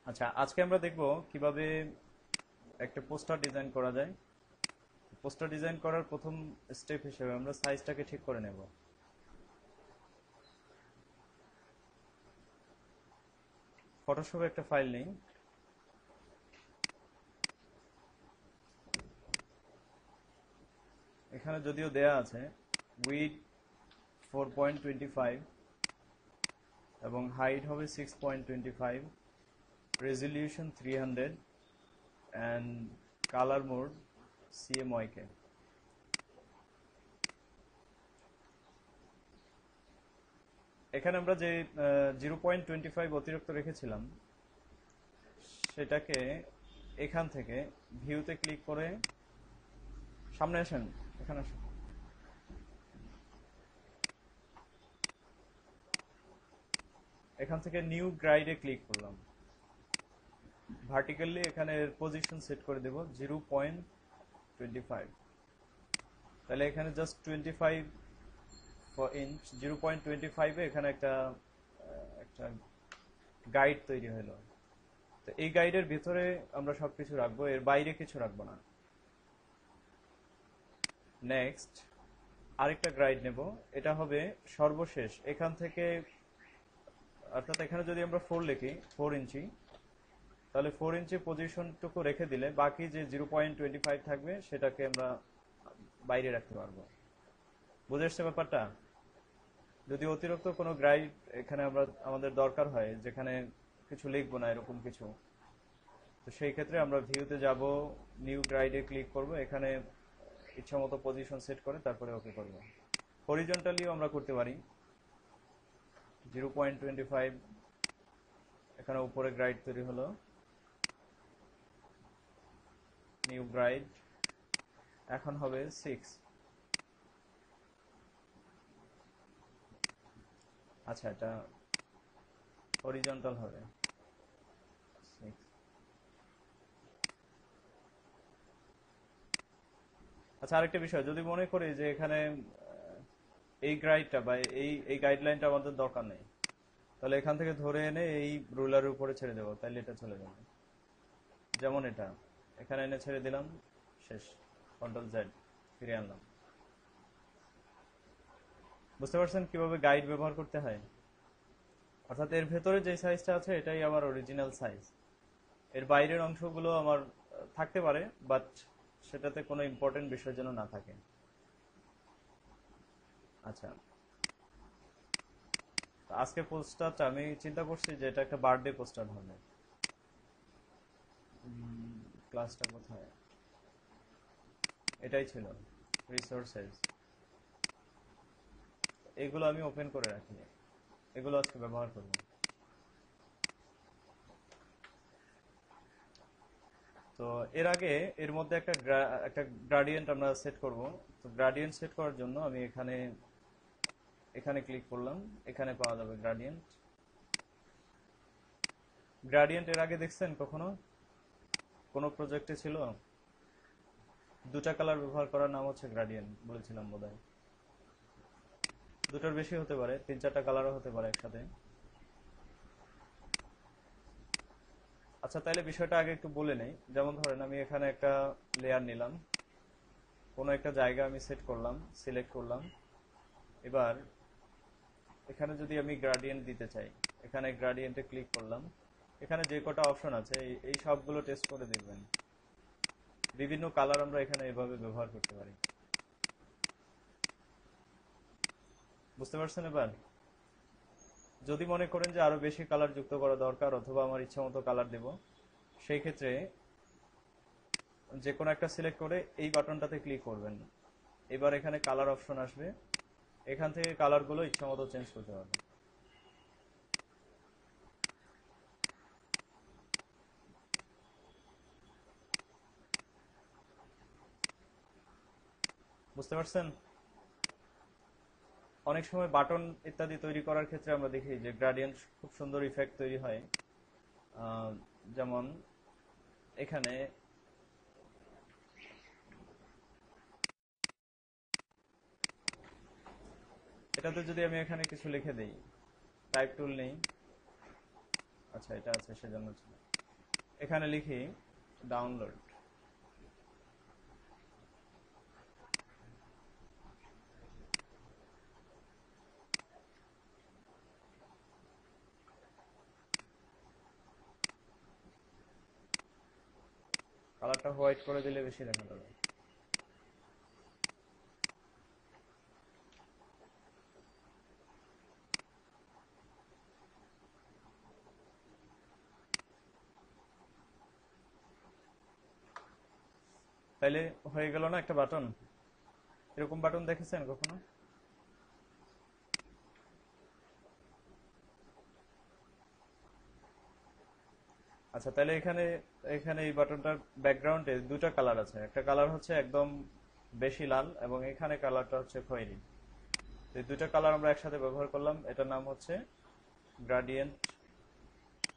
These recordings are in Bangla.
আচ্ছা, আজকে আমরা দেখব কিভাবে একটা পোস্টার ডিজাইন করা যায়। পোস্টার ডিজাইন করার প্রথম স্টেপ হিসেবে আমরা সাইজটাকে ঠিক করে নেব। ফটোশপে একটা ফাইল নেই, এখানে যদিও দেয়া আছে উইডথ 4.25 এবং হাইট হবে 6.25, resolution 300 and colour mode CMYK। এখানে আমরা যে 0.25 অতিরিক্ত রেখেছিলাম সেটাকে এখান থেকে ভিউতে ক্লিক করে সামনে আসেন, এখানে আসেন। এখান থেকে নিউ গ্রাইডে ক্লিক করলাম, ভার্টিক্যালি এখানে পজিশন সেট করে দেব 0.25। তাহলে এখানে জাস্ট 25 ইঞ্চ, 0.25 এ এখানে একটা একটা গাইড তৈরি হলো। তো এই গাইডের ভিতরে আমরা সবকিছু রাখবো, এর বাইরে কিছু রাখবো না। নেক্সট আরেকটা গাইড নেব, এটা হবে সর্বশেষ এখান থেকে, অর্থাৎ এখানে যদি আমরা 4 লিখি 4 ইঞ্চি, তাহলে 4 ইঞ্চি পজিশনটুকু রেখে দিলে বাকি যে 0.25 থাকবে সেটাকে আমরা বাইরে রাখতে পারবো। বুঝে এসছে ব্যাপারটা? যদি অতিরিক্ত কোনো গাইড এখানে আমাদের দরকার হয় যেখানে কিছু লিখবো না এরকম কিছু, তো সেই ক্ষেত্রে আমরা ভিউতে যাব, নিউ গাইডে ক্লিক করব, এখানে ইচ্ছা মতো পজিশন সেট করে তারপরে ওকে করব। হরিজন্টালিও আমরা করতে পারি 0.25, এখানে উপরে গাইড তৈরি হলো, নিউ গাইড এখন হবে 6। আচ্ছা, এটা হরিজন্টাল হবে 6। আচ্ছা, আরেকটা বিষয়, যদি মনে করি যে এখানে এই গাইডটা বা এই গাইডলাইনটা আমাদের দরকার নেই, তাহলে এখান থেকে ধরে এনে এই রুলারের উপরে ছেড়ে দেবো, তাইলে এটা চলে যাবে। যেমন এটা এখানে এনে ছেড়ে দিলাম, শেষ, কন্ট্রোল Z, ফিরে আনলাম। বুঝতে পারছেন কিভাবে গাইড ব্যবহার করতে হয়? অর্থাৎ এর ভেতরে যে সাইজটা আছে এটাই আমার অরিজিনাল সাইজ, এর বাইরের অংশগুলো আমার থাকতে পারে, বাট সেটাতে কোনো ইম্পর্টেন্ট বিষয় যেন না থাকে। আচ্ছা, আজকে পোস্টারটা আমি চিন্তা করছি যে এটা একটা বার্থডে পোস্টার হবে। ক্লাসটা কোথায়? এটাই ছিল, রিসোর্সেস। এগুলো আমি ওপেন করে রাখি, এগুলো আজকে ব্যবহার করব। তো এর আগে এর মধ্যে একটা গ্রাডিয়েন্ট আমরা সেট করব। তো গ্রাডিয়েন্ট সেট করার জন্য আমি এখানে এখানে ক্লিক করলাম, এখানে পাওয়া যাবে গ্রাডিয়েন্ট। গ্রাডিয়েন্ট এর আগে দেখছেন কখনো কোনো প্রজেক্টে ছিল? দুটা কালার ব্যবহার করার নাম হচ্ছে গ্রাডিয়েন্ট বলেছিলাম বোধহয়। দুটোর বেশি হতে পারে, 3-4টা কালারও হতে পারে একসাথে। আচ্ছা, তাইলে বিষয়টা আগে একটু বলে নেই। যেমন ধরেন আমি এখানে একটা লেয়ার নিলাম, কোনো একটা জায়গা আমি সেট করলাম, সিলেক্ট করলাম। এবার এখানে যদি আমি গ্রাডিয়েন্ট দিতে চাই, এখানে গ্রাডিয়েন্টে ক্লিক করলাম, এখানে যে কটা অপশন আছে এই সবগুলো টেস্ট করে দেখবেন। বিভিন্ন কালার আমরা এখানে এভাবে ব্যবহার করতে পারি। বুঝতে পারছেন এবার? যদি মনে করেন যে আরো বেশি কালার যুক্ত করা দরকার অথবা আমার ইচ্ছা মতো কালার দেব, সেই ক্ষেত্রে যে কোনো একটা সিলেক্ট করে এই বাটনটাতে ক্লিক করবেন। এবার এখানে কালার অপশন আসবে, এখান থেকে কালারগুলো ইচ্ছা মতো চেঞ্জ করতে পারবেন। বুঝতে পারছেন? অনেক সময় বাটন ইত্যাদি তৈরি করার ক্ষেত্রে আমরা দেখি যে গ্রাডিয়েন্ট খুব সুন্দর ইফেক্ট তৈরি হয়। যেমন এখানে এটাতে যদি আমি এখানে কিছু লিখে দেই, টাইপ টুল নেই, আচ্ছা এটা আছে সেজন্য ছিল। এখানে লিখি ডাউনলোড। কালারটা হোয়াইট করে দিলে বেশি দেখা যাবে। তাইলে হয়ে গেল না একটা বাটন? এরকম বাটন দেখেছেন কখনো? আচ্ছা, তাহলে এখানে এখানে এই বাটনটার ব্যাকগ্রাউন্ডে দুটো কালার আছে। একটা কালার হচ্ছে একদম বেশি লাল, এবং এখানে কালারটা হচ্ছে খয়েরি। এই দুটো কালার আমরা একসাথে ব্যবহার করলাম, এটার নাম হচ্ছে গ্রাডিয়েন্ট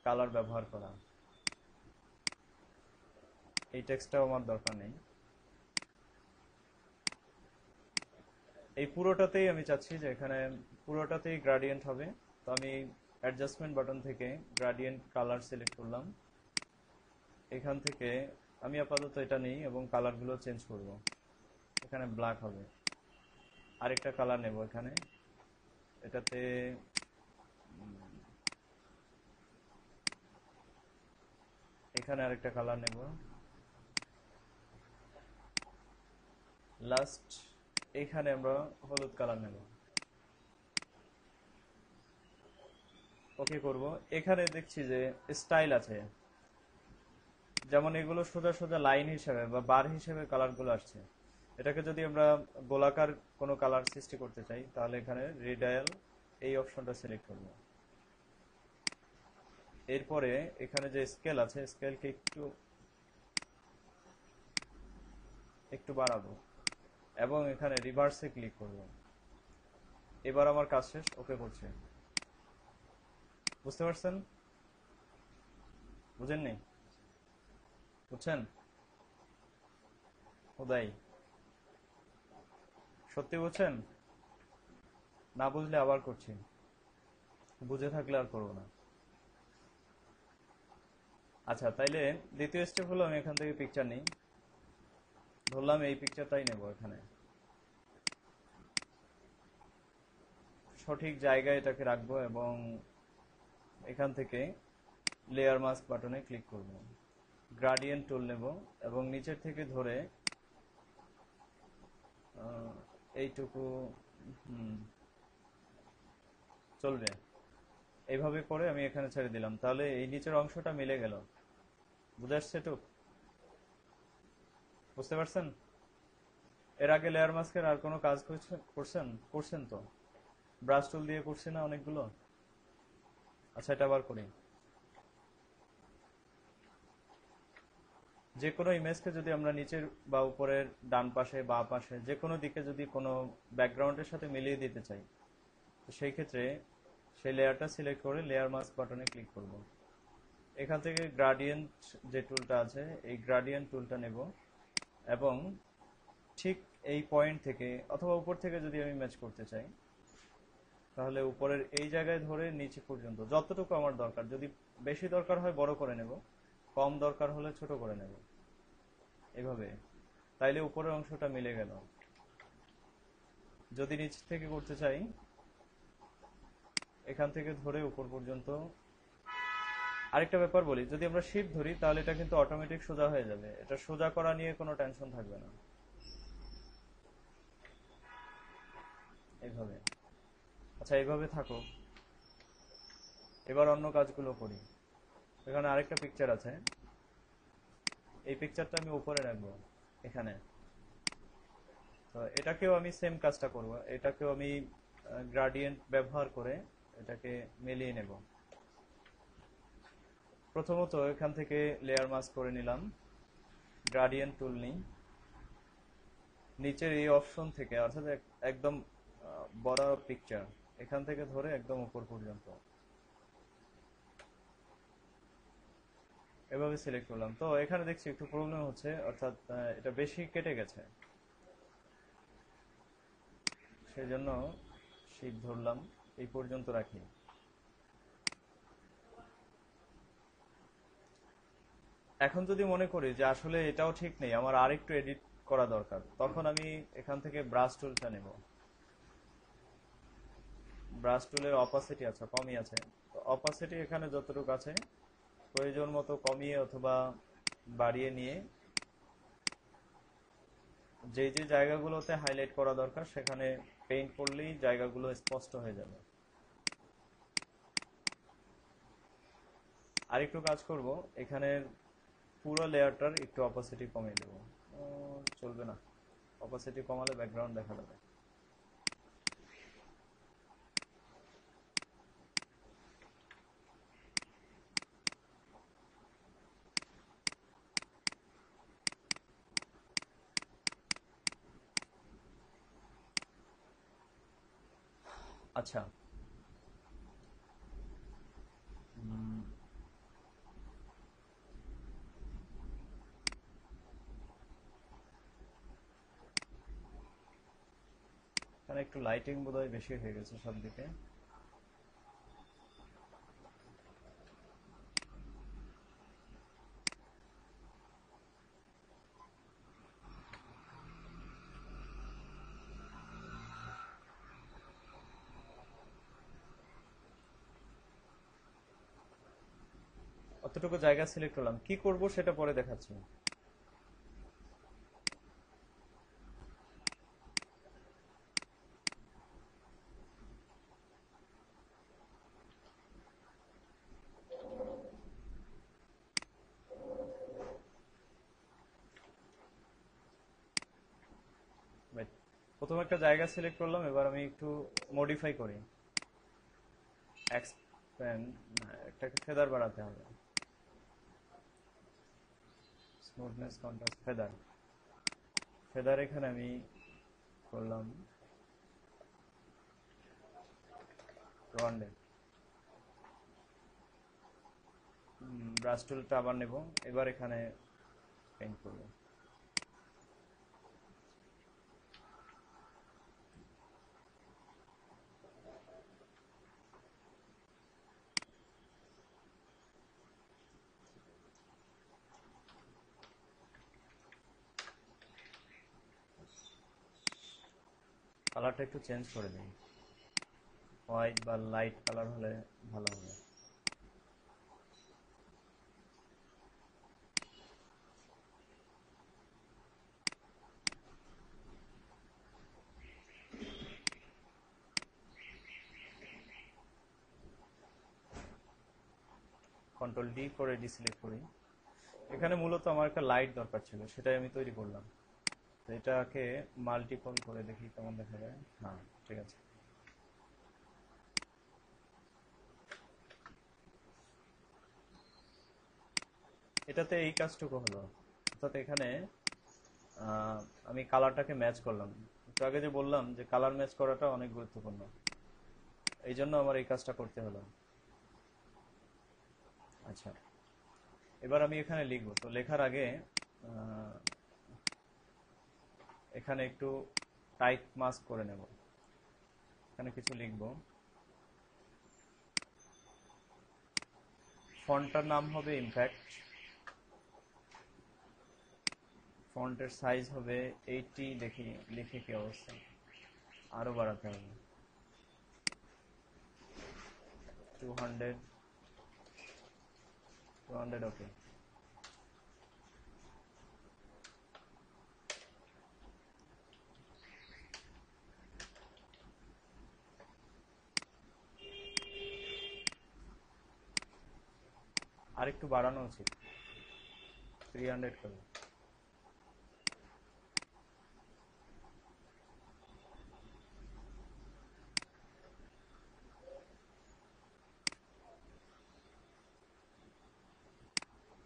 কালার ব্যবহার করা। এই টেক্সটটাও আমার দরকার নেই। এই পুরোটাতেই আমি চাচ্ছি যে এখানে পুরোটাতেই গ্রাডিয়েন্ট হবে। তো আমি অ্যাডজাস্টমেন্ট বাটন থেকে গ্রাডিয়েন্ট কালার সিলেক্ট করলাম। এখান থেকে আমি আপাতত এটা নেই এবং কালারগুলো চেঞ্জ করব। এখানে ব্ল্যাক হবে। আরেকটা কালার নেব এখানে, এটাতে এখানে আরেকটা কালার নেব। লাস্ট এখানে আমরা হলুদ কালার নেব। ওকে করব। এখানে দেখছি যে স্টাইল আছে, যেমন এগুলো সোজা সোজা লাইন হিসেবে বা বার হিসেবে কালারগুলো আসছে। এটাকে যদি আমরা গোলাকার কোনো কালার সৃষ্টি করতে চাই, তাহলে এখানে রেডিয়াল এই অপশনটা সিলেক্ট করব। এরপরে এখানে যে স্কেল আছে, স্কেলকে একটু একটু বাড়াবো এবং এখানে রিভার্সে ক্লিক করব। এবার আমার কাজ শেষ, ওকে করছে। বুঝতে পারছেন? বুঝেননি? বুঝছেন? উদয়, সত্যি বুঝছেন? না বুঝলে আবার করছি, বুঝে থাকলে আর করবো না। আচ্ছা, তাইলে দ্বিতীয় স্টেপ হলো আমি এখান থেকে পিকচার নিই। ধরলাম এই পিকচারটাই নেব, এখানে সঠিক জায়গায় এটাকে রাখবো এবং এখান থেকে লেয়ার মাস্ক বাটনে ক্লিক করব। গ্রাডিয়েন্ট টুল নেব এবং নিচের থেকে ধরে এইটুকু চলবে, এইভাবে করে আমি এখানে ছেড়ে দিলাম। তাহলে এই নিচের অংশটা মিলে গেল। বুঝে আসছে টুক? বুঝতে পারছেন? এর আগে লেয়ার মাস্কের আর কোনো কাজ করছেন করছেন তো? ব্রাশ টুল দিয়ে করছি না অনেকগুলো? আচ্ছা, এটা আবার করি। যে কোনো ইমেজকে যদি আমরা নিচের বা উপরের ডান পাশে বা পাশে যে কোনো দিকে যদি কোনো ব্যাকগ্রাউন্ডের সাথে মিলিয়ে দিতে চাই, তো সেই ক্ষেত্রে সেই লেয়ারটা সিলেক্ট করে লেয়ার মাস্ক বাটনে ক্লিক করব। এখান থেকে গ্রাডিয়েন্ট যে টুলটা আছে, এই গ্রাডিয়েন্ট টুলটা নেব এবং ঠিক এই পয়েন্ট থেকে অথবা উপর থেকে যদি আমি ম্যাচ করতে চাই, তাহলে উপরের এই জায়গায় ধরে নিচে পর্যন্ত যতটুকু আমার দরকার, যদি বেশি দরকার হয় বড় করে নেব, কম দরকার হলে ছোট করে নেব, এভাবে। তাইলে উপরের অংশটা মিলে গেল। যদি নিচ থেকে করতে চাই, এখান থেকে ধরে উপর পর্যন্ত। আরেকটা ব্যাপার বলি, যদি আমরা শিফট ধরি তাহলে এটা কিন্তু অটোমেটিক সোজা হয়ে যাবে। এটা সোজা করা নিয়ে কোনো টেনশন থাকবে না। এইভাবে। আচ্ছা, এইভাবে থাকো। এবার অন্য কাজগুলো করি। এখানে আরেকটা পিকচার আছে, এই পিকচারটা আমি উপরে রাখবো এখানে। তো এটাকেও আমি সেম কাজটা করব। এটাকেও আমি গ্রাডিয়েন্ট ব্যবহার করে এটাকে মিলিয়ে নেব। প্রথমত এখান থেকে লেয়ার মাস্ক করে নিলাম, গ্রাডিয়েন্ট টুল নিই, নিচের এই অপশন থেকে অর্থাৎ একদম বড় পিকচার, এখান থেকে ধরে একদম উপর পর্যন্ত এভাবে সিলেক্ট করলাম। তো এখানে দেখছি একটু প্রবলেম হচ্ছে, অর্থাৎ এটা বেশি কেটে গেছে, সেই জন্য শিফট ধরলাম, এই পর্যন্ত রাখি। এখন যদি মনে করি যে আসলে এটাও ঠিক নেই, আমার আরেকটু এডিট করা দরকার, তখন আমি এখান থেকে ব্রাশ টুলটা নেব। ব্রাশ টুলের অপাসিটি আছে, কমই আছে। অপাসিটি এখানে যতটুকু আছে প্রয়োজন মতো কমিয়ে অথবা বাড়িয়ে নিয়ে যে যে জায়গাগুলোতে হাইলাইট করা দরকার সেখানে পেইন্ট করলেই জায়গাগুলো স্পষ্ট হয়ে যাবে। আরেকটু কাজ করব, এখানের পুরো লেয়ারটার একটু অপাসিটি কমিয়ে দেবো। চলবে না, অপাসিটি কমালে ব্যাকগ্রাউন্ড দেখা যাবে। আচ্ছা, এখানে একটু লাইটিং বোধহয় বেশি হয়ে গেছে সব দিকে। অতটুকু জায়গা সিলেক্ট করলাম, কি করব সেটা পরে দেখাচ্ছি। Wait, প্রথম একটা জায়গা সিলেক্ট করলাম, এবার আমি একটু মডিফাই করি। এক্সপ্যান্ড, একটাকে ফেদার বাড়াতে হবে। Smoothness, contrast, feather. ফেদার এখানে আমি করলাম 200। ব্রাশ টুলটা আবার নেব, এবার এখানে পেইন্ট করব। কালারটা একটু চেঞ্জ করে দিই, হোয়াইট বা লাইট কালার হলে ভালো হবে। কন্ট্রোল ডি করে ডিসিলেক্ট করি। এখানে মূলত আমার একটা লাইট দরকার ছিল, সেটাই আমি তৈরি করলাম। তো এটাকে মাল্টিপল করে দেখি কেমন দেখা যায়। হ্যাঁ, ঠিক আছে। এটাতে এই কাজটুকু হলো, অর্থাৎ এখানে আমি কালারটাকে ম্যাচ করলাম। একটু আগে যে বললাম যে কালার ম্যাচ করাটা অনেক গুরুত্বপূর্ণ, এই জন্য আমার এই কাজটা করতে হলো। আচ্ছা, এবার আমি এখানে লিখবো, তো লেখার আগে এখানে একটু টাইপ মাস্ক করে নেব। এখানে কিছু লিখবো, ফন্টটার নাম হবে ইম্প্যাক্ট, ফন্টের সাইজ হবে 80। দেখি লিখে কি অবস্থা, আরো বাড়াতে হবে 200। 200, ওকে। আর একটু বাড়ানো উচিত, 300 করে।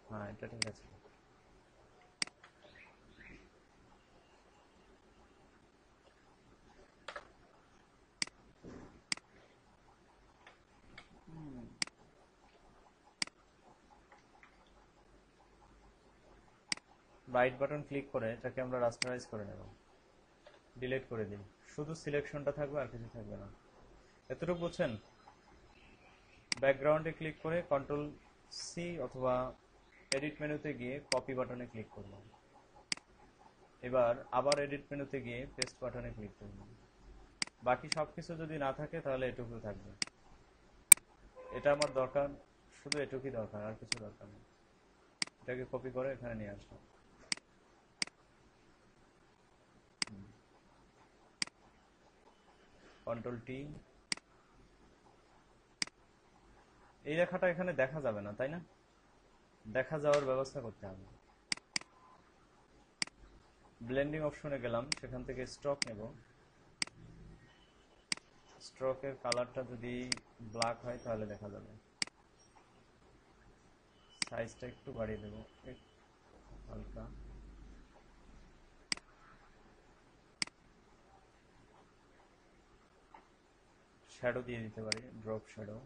হ্যাঁ, এটা ঠিক আছে। রাইট বাটন ক্লিক করে এটাকে আমরা রাস্টারাইজ করে নেব, ডিলিট করে দিই। শুধু সিলেকশনটা থাকবে, আর কিছু থাকবে না। এতটুকু বুঝছেন? ব্যাকগ্রাউন্ডে ক্লিক করে কন্ট্রোল সি অথবা এডিট মেনুতে গিয়ে কপি বাটনে ক্লিক করব। এবার আবার এডিট মেনুতে গিয়ে পেস্ট বাটনে ক্লিক করব। বাকি সব কিছু যদি না থাকে তাহলে এটুকু থাকবে। এটা আমার দরকার, শুধু এটুকুই দরকার, আর কিছু দরকার নেই। এটাকে কপি করে এখানে নিয়ে আসলাম। Control T. এই রেখাটা এখানে দেখা যাবে না, তাই না? দেখা যাওয়ার ব্যবস্থা করতে হবে। ব্লেন্ডিং অপশনে গেলাম, সেখান থেকে স্ট্রোক নেব। স্ট্রোকের কালারটা যদি ব্ল্যাক হয় তাহলে দেখা যাবে। সাইজটা একটু বাড়িয়ে দেব, হালকা। শ্যাডো দিয়ে দিতে পারি, ড্রপ শ্যাডো।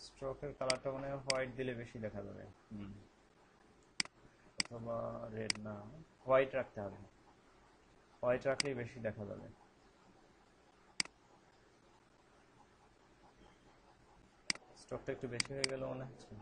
স্ট্রোকের কালারটা মানে হোয়াইট দিলে বেশি দেখা যাবে, অথবা রেড না, হোয়াইট রাখতে হবে। হোয়াইট রাখলেই বেশি দেখা যাবে। স্ট্রোকটা একটু বেশি হয়ে গেল মনে হচ্ছে।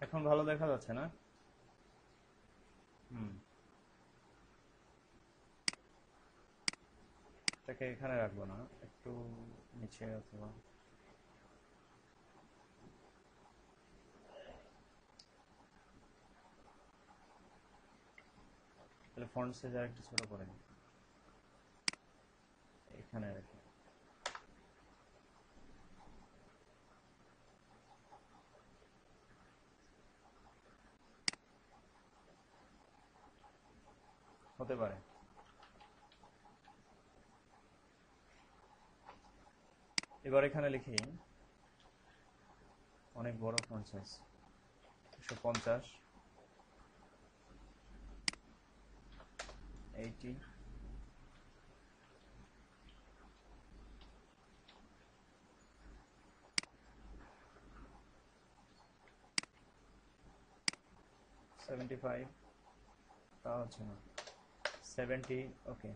এখন ভালো দেখা যাচ্ছে না? হুম, এটাকে এখানে রাখবো না, একটু নিচে অথবা তাহলে ফন্ট সাইজ আর একটু ছোট করে নিই, এখানে রাখি। হতে পারে। এবার এখানে লিখি, অনেক বড় ফন্ট সাইজ, 150, 80, 75, তা হচ্ছে না, 70, ওকে।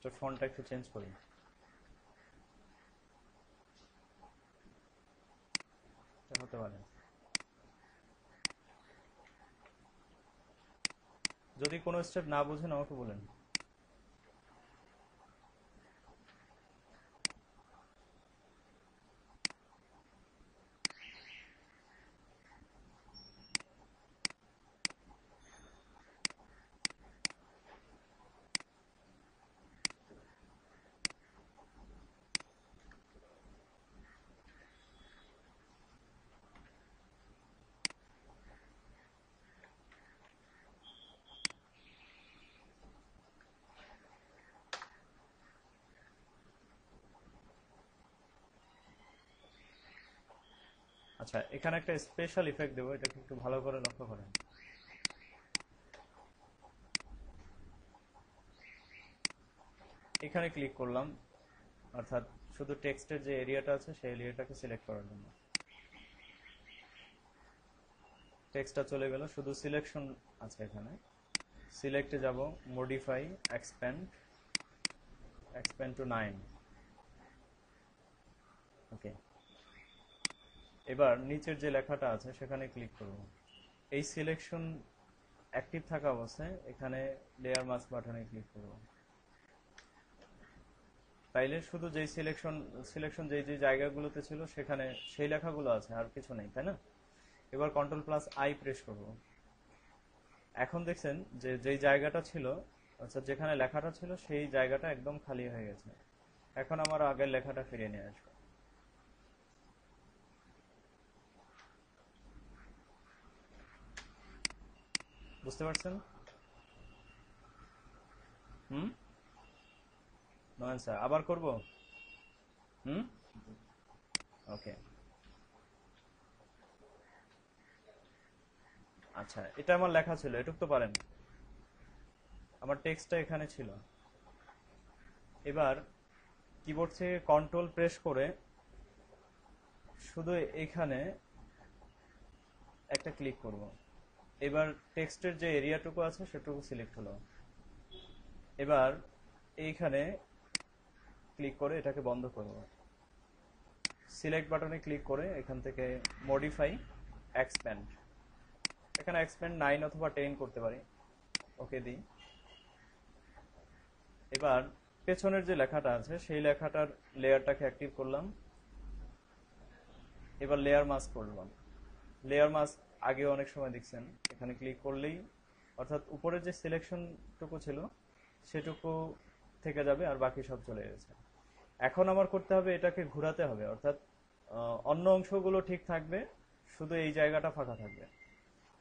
টেক্সটের ফন্টটা একটু চেঞ্জ করি। এটা হতে পারে। যদি কোনো স্টেপ না বুঝেন আমাকে বলেন। আচ্ছা, এখানে একটা স্পেশাল ইফেক্ট দেবো, এটাকে একটু ভালো করে লক্ষ্য করেন। এখানে ক্লিক করলাম, অর্থাৎ শুধু টেক্সটের যে এরিয়াটা আছে সেই এরিয়াটাকে সিলেক্ট করার জন্য। টেক্সটটা চলে গেল, শুধু সিলেকশন আছে এখানে। সিলেক্টে যাব, মডিফাই, এক্সপ্যান্ড টু 9। ওকে, এবার নিচের যে লেখাটা আছে সেখানে ক্লিক করব। এই সিলেকশন অ্যাক্টিভ থাকা অবস্থায় এখানে লেয়ার মাস্ক বাটনে ক্লিক করব। তাইলে শুধু যেই সিলেকশন যেই যে জায়গাগুলোতে ছিল সেখানে সেই লেখাগুলো আছে, আর কিছু নেই, তাই না? এবার কন্ট্রোল+I প্রেস করব। এখন দেখছেন যে যেই জায়গাটা ছিল, অর্থাৎ যেখানে লেখাটা ছিল সেই জায়গাটা একদম খালি হয়ে গেছে। এখন আমার আগের লেখাটা ফিরিয়ে নিয়ে আসবো। বুঝতে পারছেন? হুম, নো অ্যান্সার, আবার করব? হুম, ওকে। আচ্ছা, এটা আমার লেখা ছিল, এটুক তো পারেন। আমার টেক্সটটা এখানে ছিল। এবার কিবোর্ড থেকে কন্ট্রোল প্রেস করে শুধু এখানে একটা ক্লিক করব। এবার টেক্সটের যে এরিয়াটুকু আছে সেটুকু সিলেক্ট হলো। এবার এইখানে ক্লিক করে এটাকে বন্ধ করব। সিলেক্ট বাটনে ক্লিক করে এখান থেকে মডিফাই, এক্সপ্যান্ড, এখানে এক্সপ্যান্ড 9 অথবা 10 করতে পারি। ওকে দিই। এবার পেছনের যে লেখাটা আছে সেই লেখাটার লেয়ারটাকে অ্যাক্টিভ করলাম। এবার লেয়ার মাস্ক করলাম। লেয়ার মাস্ক আগে অনেক সময় দেখছেন, এখানে ক্লিক করলেই, অর্থাৎ উপরের যে সিলেকশনটুকু ছিল সেটুকু থেকে যাবে আর বাকি সব চলে গেছে। এখন আমার করতে হবে এটাকে ঘোরাতে হবে, অর্থাৎ অন্য অংশগুলো ঠিক থাকবে, শুধু এই জায়গাটা ফাঁকা থাকবে।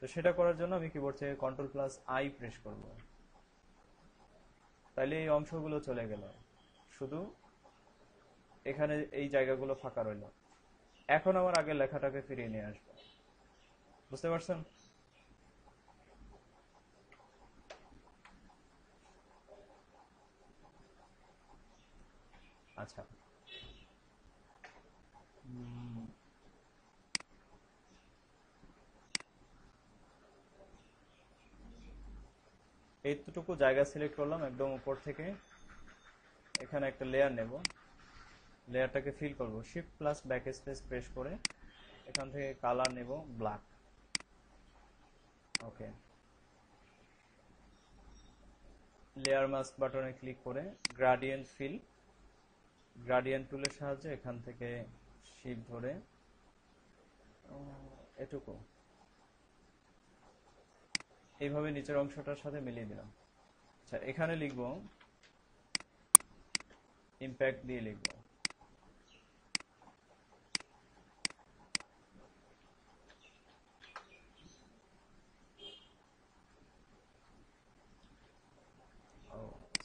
তো সেটা করার জন্য আমি কিবোর্ড থেকে কন্ট্রোল+I প্রেস করব। তাইলে এই অংশগুলো চলে গেল, শুধু এখানে এই জায়গাগুলো ফাঁকা রইল। এখন আমার আগের লেখাটাকে ফিরিয়ে নিয়ে আসবো। বুঝতে পারছেন? আচ্ছা, এইটুকু জায়গা সিলেক্ট করলাম একদম উপর থেকে। এখানে একটা লেয়ার নেব, লেয়ারটাকে ফিল করব, শিফট+ব্যাক স্পেস প্রেস করে এখান থেকে কালার নেব ব্ল্যাক। ওকে, লেয়ার মাস্ক বাটনে ক্লিক করে গ্রাডিয়েন্ট ফিল, গ্রাডিয়েন্ট টুলের সাহায্যে এখান থেকে শিফট ধরে এটুকু এইভাবে নিচের অংশটার সাথে মিলিয়ে দিলাম। আচ্ছা, এখানে লিখব, ইম্প্যাক্ট দিয়ে লিখব।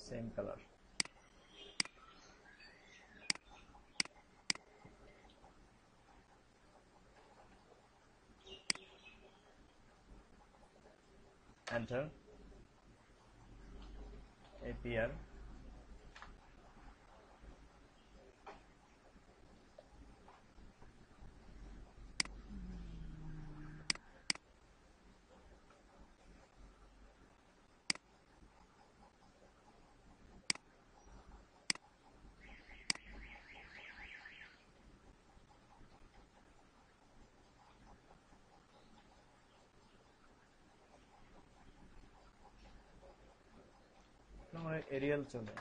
Same colour. Enter, APR, Arial চলে।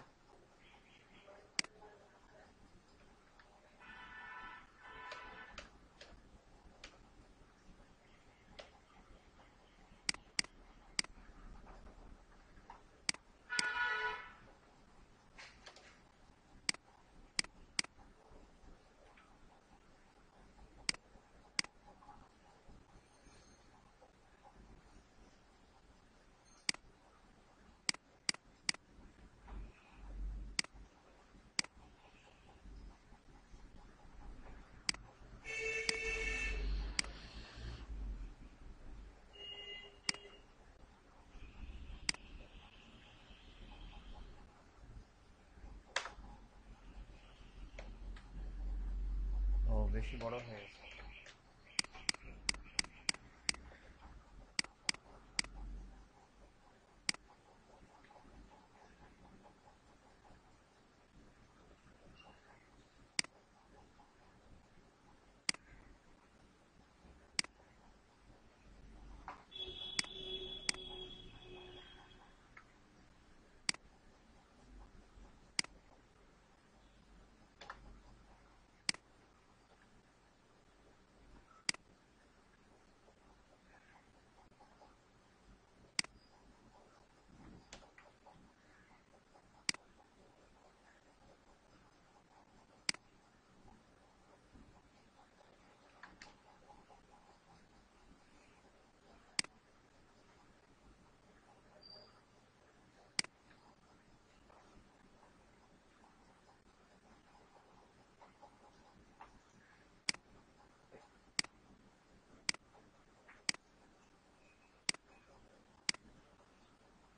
ও বেশি বড় হয়ে গেছে।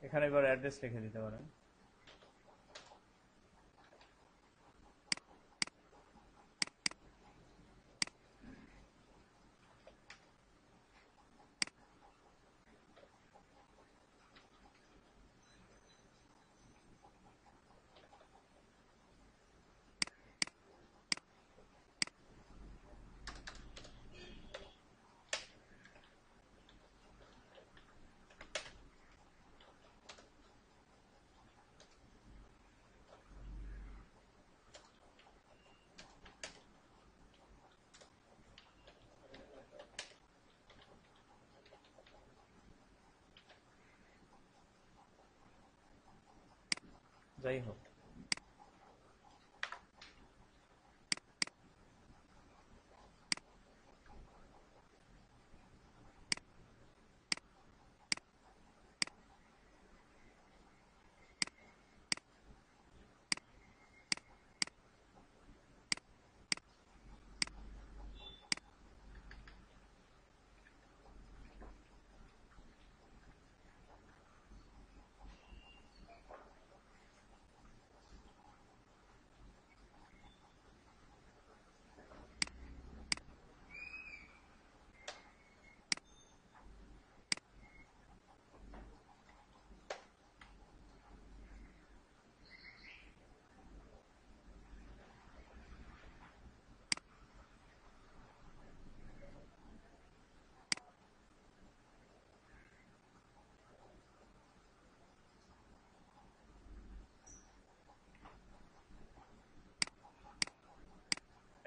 এখানে এবার অ্যাড্রেস লিখে দিতে পারেন। যাই হোক,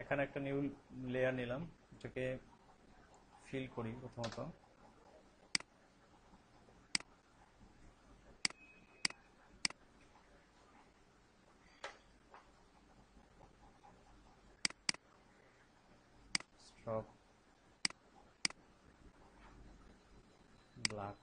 এখানে একটা নিউ লেয়ার নিলাম, এটাকে ফিল করি প্রথমত। স্ট্রোক ব্ল্যাক,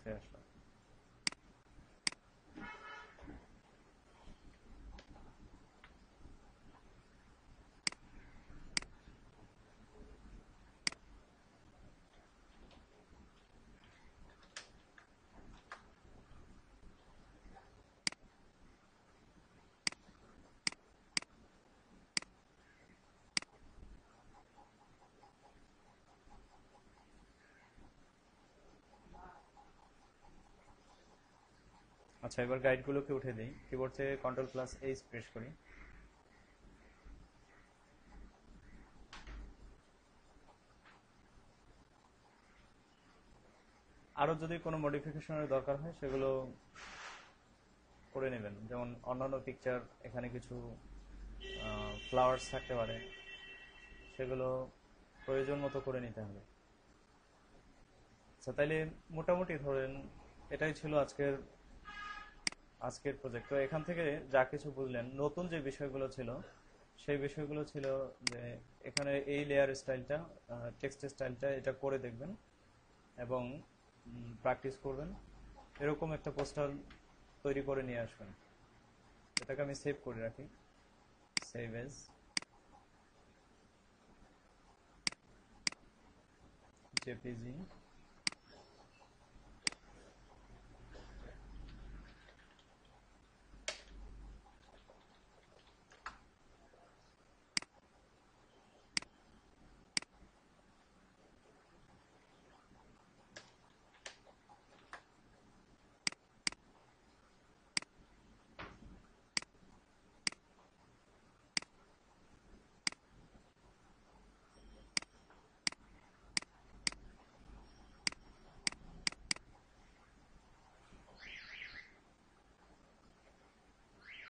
উঠে আসলো। আচ্ছা, এবার গাইডগুলোকে উঠে দিই, কিবোর্ড থেকে Ctrl+H প্রেস করি। আরো যদি কোনো মডিফিকেশনের দরকার হয় সেগুলো করে নেবেন, যেমন অন্যান্য পিকচার, এখানে কিছু ফ্লাওয়ার্স থাকতে পারে, সেগুলো প্রয়োজন মতো করে নিতে হবে। আচ্ছা, তাইলে মোটামুটি ধরেন এটাই ছিল আজকের আজকের প্রজেক্ট। তো এখান থেকে যা কিছু বুঝলেন, নতুন যে বিষয়গুলো ছিল সেই বিষয়গুলো ছিল যে এখানে এই লেয়ার স্টাইলটা, টেক্সট স্টাইলটা এটা করে দেখবেন এবং প্র্যাকটিস করবেন। এরকম একটা পোস্টার তৈরি করে নিয়ে আসবেন। এটাকে আমি সেভ করে রাখি, সেভ এজ জেপিজি।